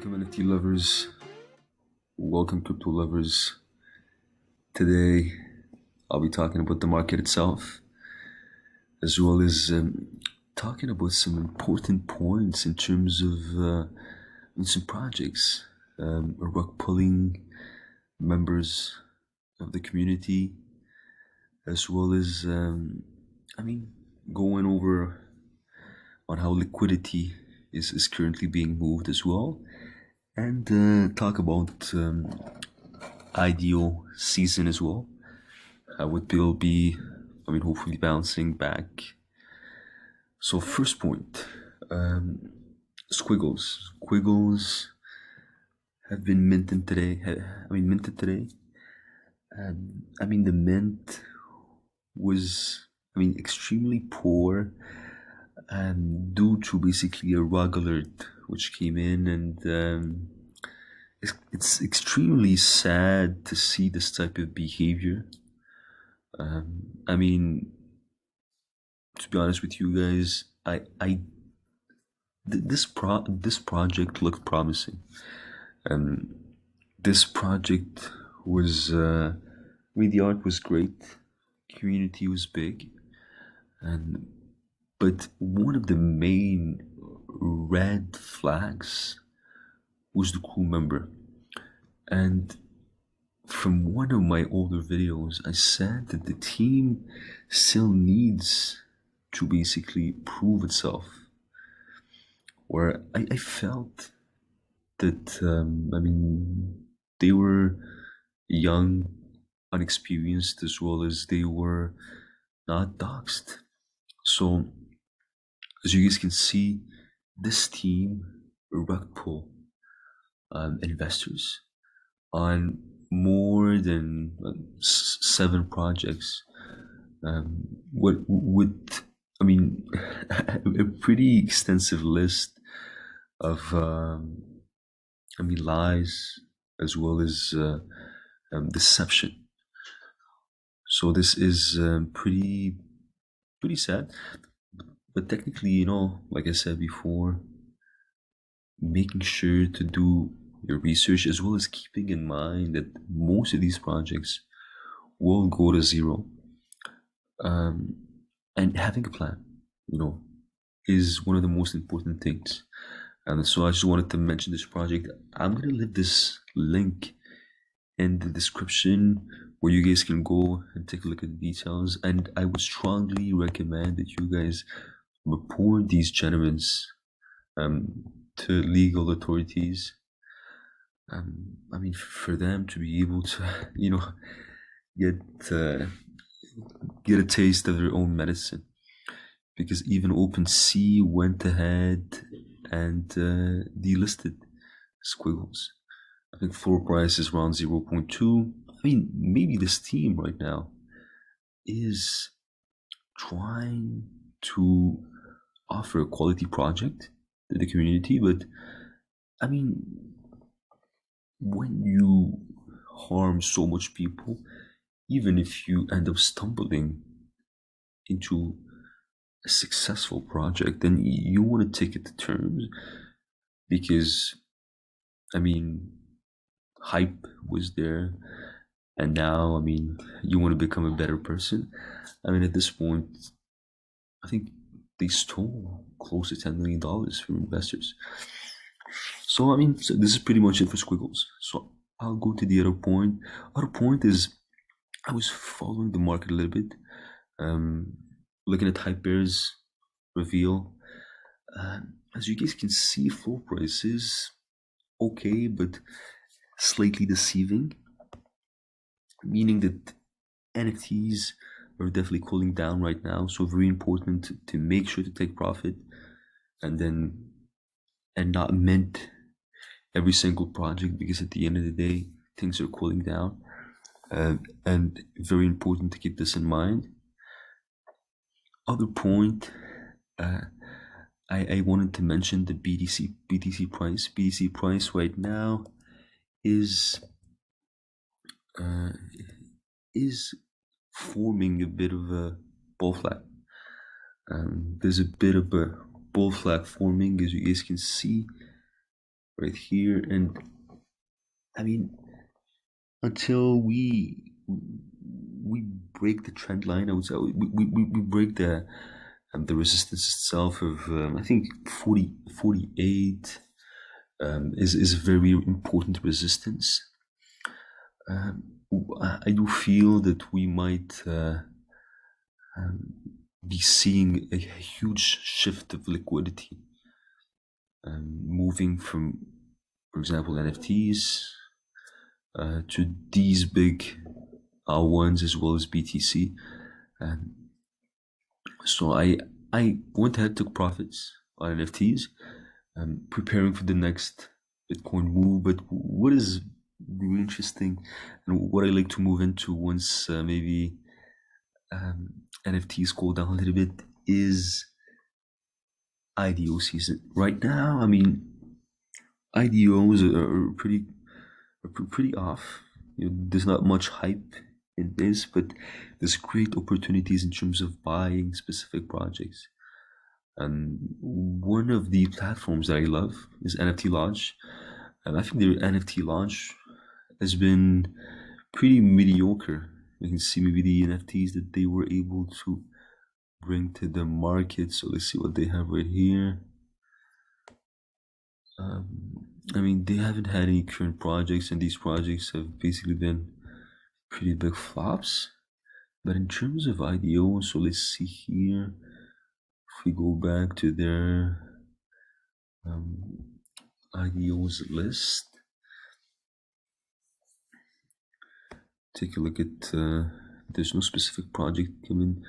Welcome NFT lovers, welcome crypto lovers. Today I'll be talking about the market itself, as well as talking about some important points in terms of some projects, rug pulling members of the community, as well as going over on how liquidity is currently being moved as well, and talk about IDO season as well. How it will be, hopefully bouncing back. So first point, Squiggles. Squiggles have been minted today. The mint was, extremely poor, due to basically a rug alert which came in, and it's extremely sad to see this type of behavior. To be honest with you guys, this project looked promising. This project was, the art was great, community was big, but one of the main red flags was the crew member. And from one of my older videos, I said that the team still needs to basically prove itself. Where I felt that, they were young, unexperienced, as well as they were not doxed. So, as you guys can see, this team rug pull investors on more than 7 projects. A pretty extensive list of lies, as well as deception. So this is pretty sad. But technically, like I said before, making sure to do your research, as well as keeping in mind that most of these projects will go to zero, and having a plan, is one of the most important things. And so I just wanted to mention this project. I'm going to leave this link in the description where you guys can go and take a look at the details. And I would strongly recommend that you guys report these gentlemen to legal authorities. For them to be able to, get a taste of their own medicine. Because even OpenSea went ahead and delisted Squiggles. I think floor price is around 0.2. Maybe this team right now is trying to offer a quality project to the community, but when you harm so much people, even if you end up stumbling into a successful project, then you want to take it to terms, because hype was there, and now you want to become a better person. At this point, I think they stole close to $10 million from investors. So so this is pretty much it for Squiggles. So I'll go to the other point. Other point is, I was following the market a little bit, looking at Hype Bear's reveal. As you guys can see, floor price is okay, but slightly deceiving, meaning that NFTs are definitely cooling down right now. So very important to make sure to take profit, and not mint every single project, because at the end of the day, things are cooling down, and very important to keep this in mind. Other point, I wanted to mention the BTC price. BTC price right now is forming a bit of a bull flag. There's a bit of a bull flag forming, as you guys can see. right here. And I mean, until we break the trend line, I would say we break the resistance itself of I think 48 is a very important resistance. Um, I do feel that we might be seeing a huge shift of liquidity, moving from, for example, NFTs to these big R1s as well as BTC. So I went ahead, took profits on NFTs, preparing for the next Bitcoin move. But what is really interesting, and what I like to move into once maybe NFTs cool down a little bit, is IDO season. Right now, I mean, IDOs are pretty off. There's not much hype in this, but there's great opportunities in terms of buying specific projects. And one of the platforms that I love is NFT Launch. And I think their NFT launch has been pretty mediocre. You can see maybe the NFTs that they were able to bring to the market. So let's see what they have right here. I mean, they haven't had any current projects, and these projects have basically been pretty big flops. But in terms of IDO, so let's see here. If we go back to their IDO's list, take a look at. There's no specific project coming.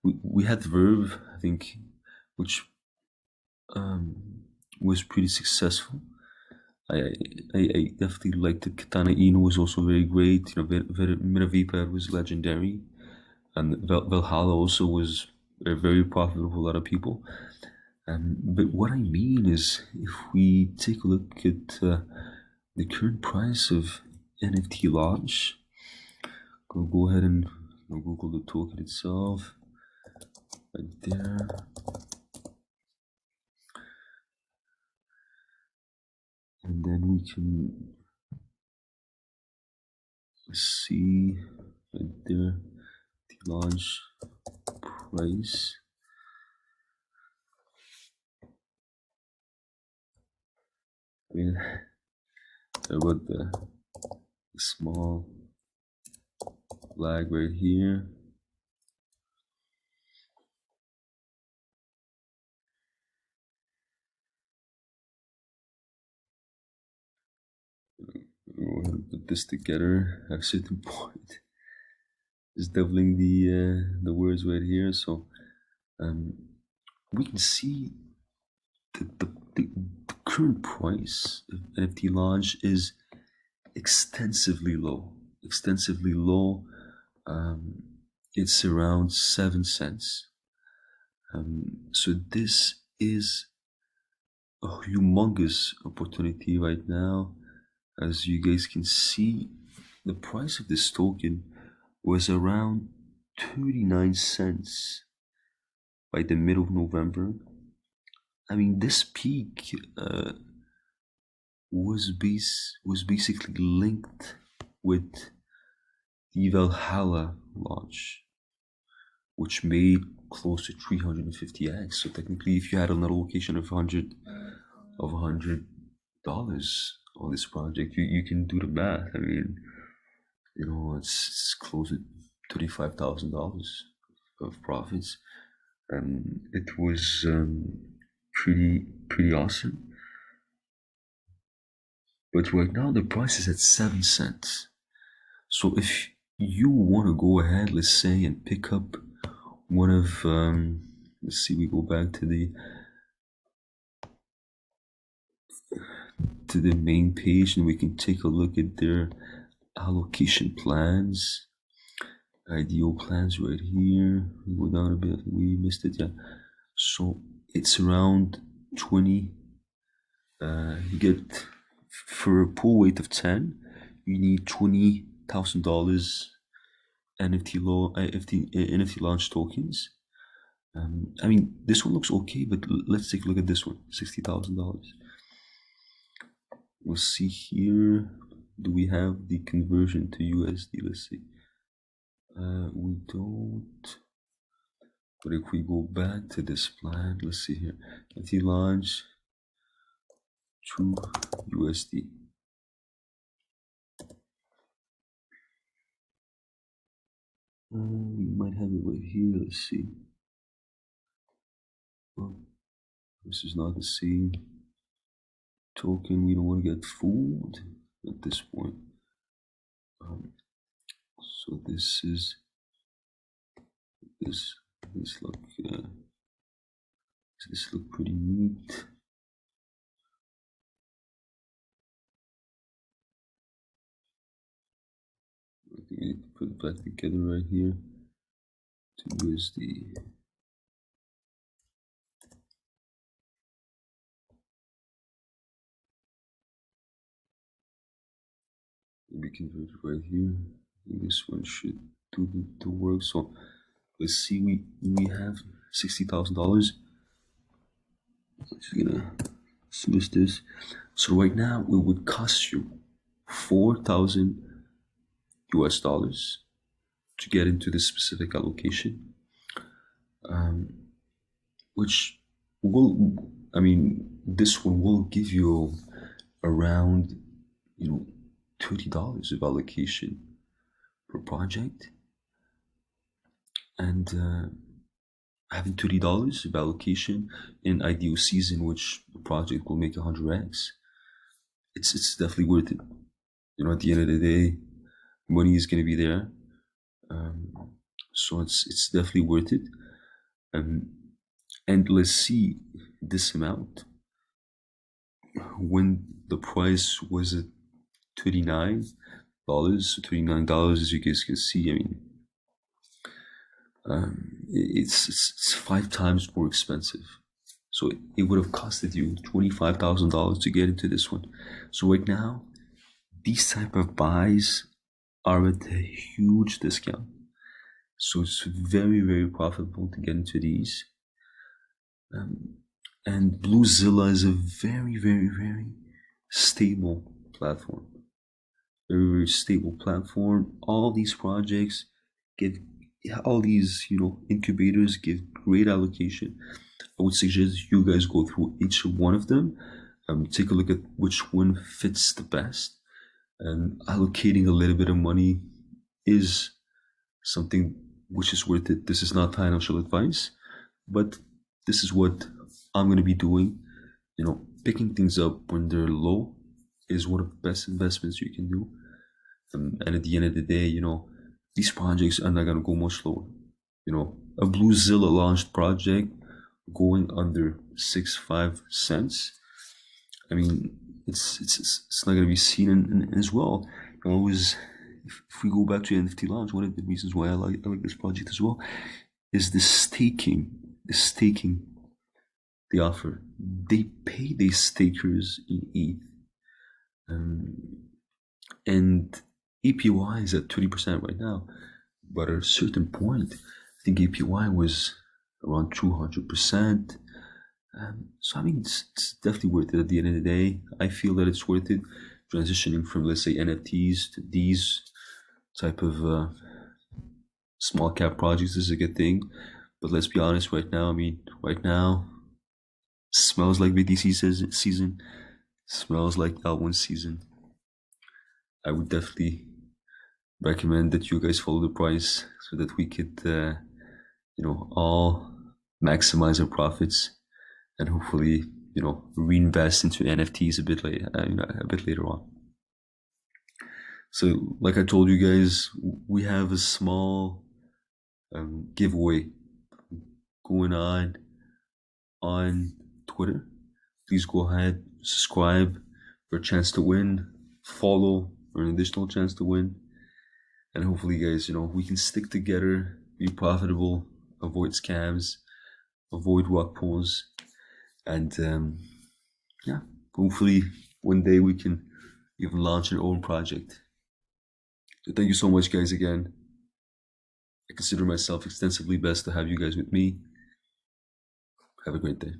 We had Verve, I think, which was pretty successful. I definitely liked it. Katana Inu was also very great. Miravipa was legendary, and Valhalla also was very profitable for a lot of people. But what I mean is, if we take a look at the current price of NFT launch, go ahead and Google the token itself, right there. And then we can see right there the launch price. I mean, about the small flag right here. We'll put this together at a certain point. Just doubling the words right here, so we can see the current price of NFT launch is extensively low. It's around 7 cents. So this is a humongous opportunity right now. As you guys can see, the price of this token was around 39 cents by the middle of November. I mean, this peak was basically linked with the Valhalla launch, which made close to 350x. So technically, if you had an allocation of $100 on this project, you can do the math. I mean, it's close to $35,000 of profits, and it was pretty awesome. But right now the price is at 7 cents. So if you want to go ahead, let's say, and pick up one of let's see, we go back to the main page, and we can take a look at their allocation plans, IDO plans right here. We go down a bit, we missed it, yeah. So it's around 20. You get, for a pool weight of 10, you need $20,000 NFT launch tokens. I mean, this one looks okay, but let's take a look at this one, $60,000. We'll see here. Do we have the conversion to USD? Let's see. We don't. But if we go back to this plan, let's see here. NFT launch to USD. We might have it right here. Let's see. Well, this is not the same token. We don't want to get fooled at this point. So this is this look this look pretty neat. We need to put it back together right here to USD. We convert it right here. This one should do the work. So let's see. We have $60,000. Just gonna switch this. So right now it would cost you 4,000 US dollars to get into this specific allocation, which will, I mean, this one will give you around, $30 of allocation per project, and having $30 of allocation in IDO season, which the project will make 100x. It's definitely worth it. At the end of the day, money is going to be there, so it's definitely worth it. And let's see this amount when the price was at $39. $39, as you guys can see. I mean, it's 5 times more expensive. So it would have costed you $25,000 to get into this one. So right now, these type of buys are at a huge discount. So it's very, very profitable to get into these. And BlueZilla is a very, very, very stable platform. Very, very stable platform. All these projects give, all these, incubators give great allocation. I would suggest you guys go through each one of them, take a look at which one fits the best. And allocating a little bit of money is something which is worth it. This is not financial advice, but this is what I'm going to be doing. Picking things up when they're low is one of the best investments you can do. And at the end of the day, these projects are not going to go much lower. A BlueZilla launched project going under 6.5 cents. I mean, it's not going to be seen in as well. Always, if we go back to NFT launch, one of the reasons why I like this project as well is the staking they offer. They pay their stakers in ETH, and APY is at 20% right now, but at a certain point, I think APY was around 200%. So I mean, it's definitely worth it at the end of the day. I feel that it's worth it transitioning from, let's say, NFTs to these type of small cap projects is a good thing. But let's be honest, right now smells like BTC season, smells like L1 season. I would definitely recommend that you guys follow the price so that we could, all maximize our profits and hopefully, reinvest into NFTs a bit later on. So, like I told you guys, we have a small giveaway going on Twitter. Please go ahead, subscribe for a chance to win, follow for an additional chance to win, and hopefully, guys, we can stick together, be profitable, avoid scams, avoid rug pulls, and hopefully one day we can even launch our own project. So thank you so much, guys, again. I consider myself extensively blessed to have you guys with me. Have a great day.